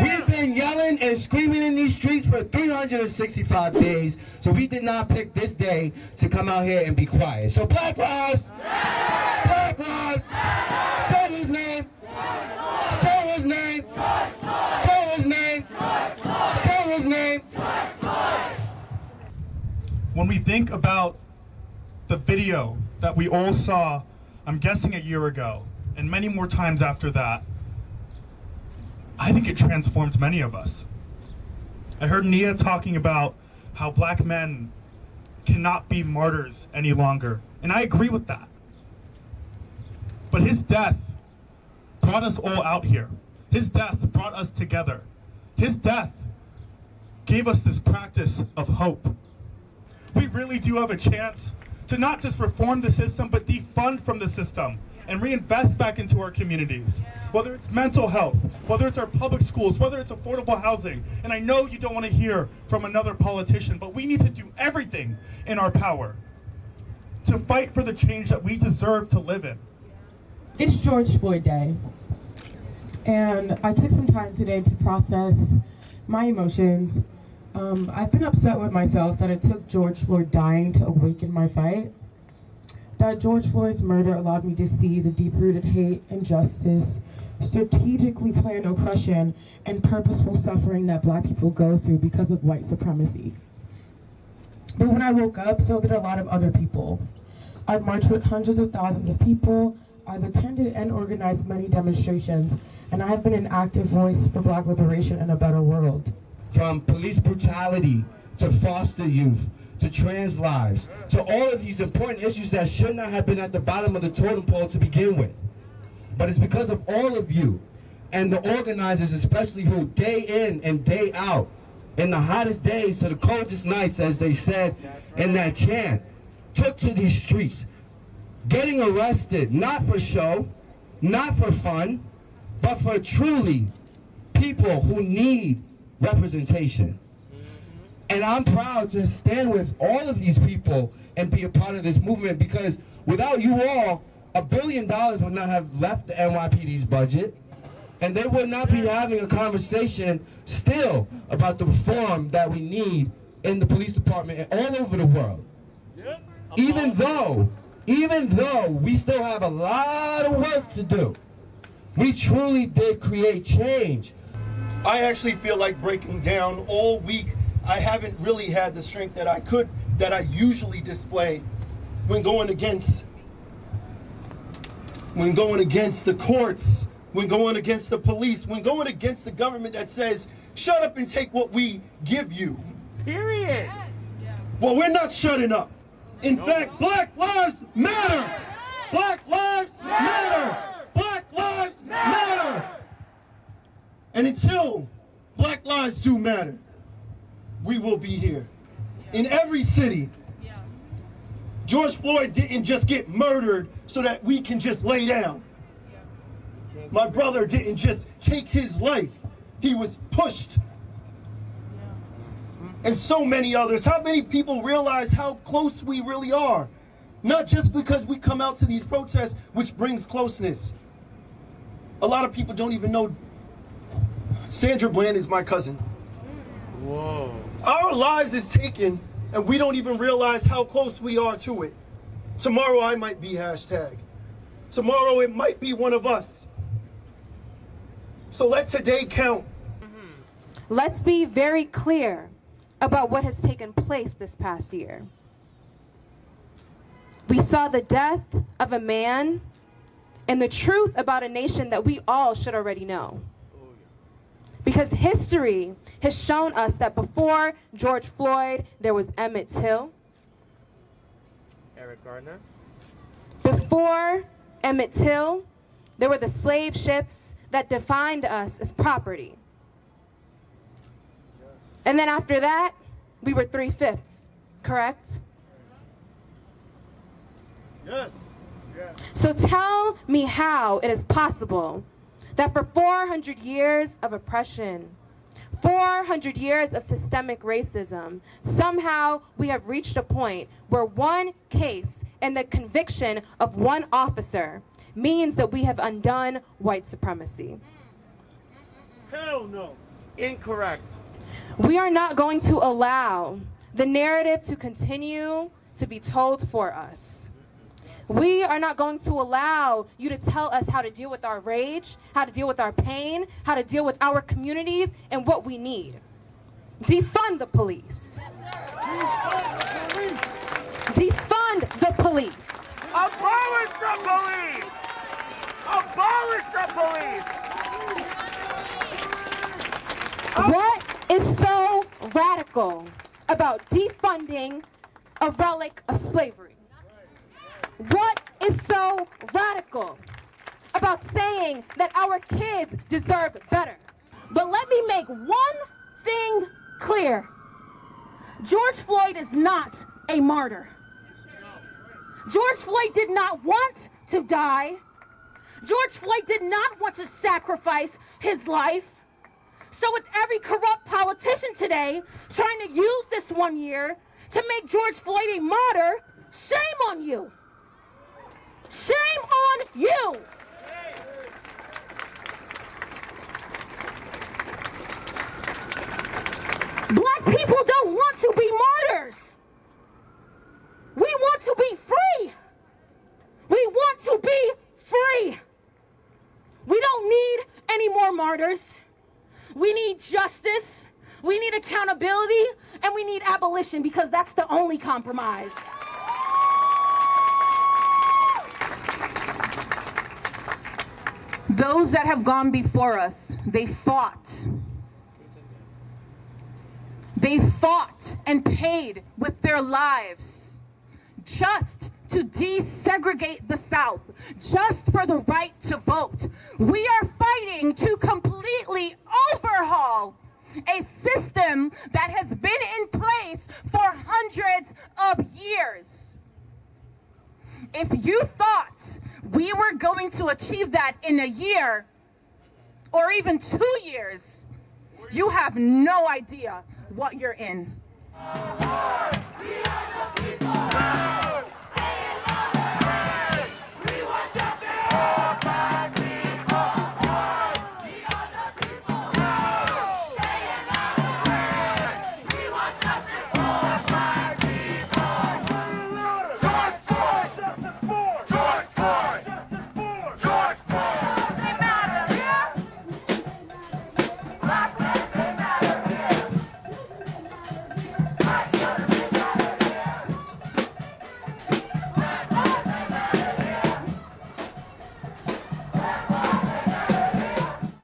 We've been yelling and screaming in these streets for 365 days, so we did not pick this day to come out here and be quiet. So Black Lives, Black Lives, say his name, say his name, say his name, say his name. When we think about the video that we all saw, I'm guessing a year ago, and many more times after that, I think it transformed many of us. I heard Nia talking about how black men cannot be martyrs any longer, and I agree with that. But his death brought us all out here. His death brought us together. His death gave us this practice of hope. We really do have a chance to not just reform the system, but defund from the system and reinvest back into our communities. Whether it's mental health, whether it's our public schools, whether it's affordable housing. And I know you don't want to hear from another politician, but we need to do everything in our power to fight for the change that we deserve to live in. It's George Floyd Day, and I took some time today to process my emotions. I've been upset with myself that it took George Floyd dying to awaken my fight. That George Floyd's murder allowed me to see the deep-rooted hate, injustice, strategically planned oppression, and purposeful suffering that black people go through because of white supremacy. But when I woke up, so did a lot of other people. I've marched with hundreds of thousands of people, I've attended and organized many demonstrations, and I have been an active voice for black liberation and a better world. From police brutality to foster youth, to trans lives, to all of these important issues that should not have been at the bottom of the totem pole to begin with. But it's because of all of you and the organizers especially, who day in and day out, in the hottest days to the coldest nights, as they said in that chant, took to these streets, getting arrested, not for show, not for fun, but for truly people who need representation. And I'm proud to stand with all of these people and be a part of this movement, because without you all, $1 billion would not have left the NYPD's budget, and they would not be having a conversation still about the reform that we need in the police department and all over the world. Even though we still have a lot of work to do, we truly did create change. I actually feel like breaking down all week. I haven't really had the strength that I usually display when going against the courts, when going against the police, when going against the government that says, shut up and take what we give you. Period. Well, we're not shutting up. In fact, Black Lives Matter! Black Lives Matter! Black Lives Matter! And until Black lives do matter, we will be here. In every city. George Floyd didn't just get murdered so that we can just lay down. My brother didn't just take his life. He was pushed. And so many others. How many people realize how close we really are? Not just because we come out to these protests, which brings closeness. A lot of people don't even know Sandra Bland is my cousin. Whoa. Our lives is taken, and we don't even realize how close we are to it. Tomorrow I might be hashtag. Tomorrow it might be one of us. So let today count. Let's be very clear about what has taken place this past year. We saw the death of a man and the truth about a nation that we all should already know. Because history has shown us that before George Floyd, there was Emmett Till. Eric Gardner. Before Emmett Till, there were the slave ships that defined us as property. And then after that, we were 3/5, correct? Yes. So tell me how it is possible that for 400 years of oppression, 400 years of systemic racism, somehow we have reached a point where one case and the conviction of one officer means that we have undone white supremacy. Hell no. Incorrect. We are not going to allow the narrative to continue to be told for us. We are not going to allow you to tell us how to deal with our rage, how to deal with our pain, how to deal with our communities, and what we need. Defund the police. Defund the police. Abolish the police. Abolish the police. What is so radical about defunding a relic of slavery? What is so radical about saying that our kids deserve better? But let me make one thing clear. George Floyd is not a martyr. George Floyd did not want to die. George Floyd did not want to sacrifice his life. So with every corrupt politician today trying to use this 1 year to make George Floyd a martyr, shame on you. Shame on you. Black people don't want to be martyrs. We want to be free. We want to be free. We don't need any more martyrs. We need justice, we need accountability, and we need abolition, because that's the only compromise. Those that have gone before us, they fought. They fought and paid with their lives just to desegregate the South, just for the right to vote. We are fighting to completely overhaul a system that has been in place for hundreds of years. If you thought we were going to achieve that in a year or even 2 years, you have no idea what you're in. We are the people.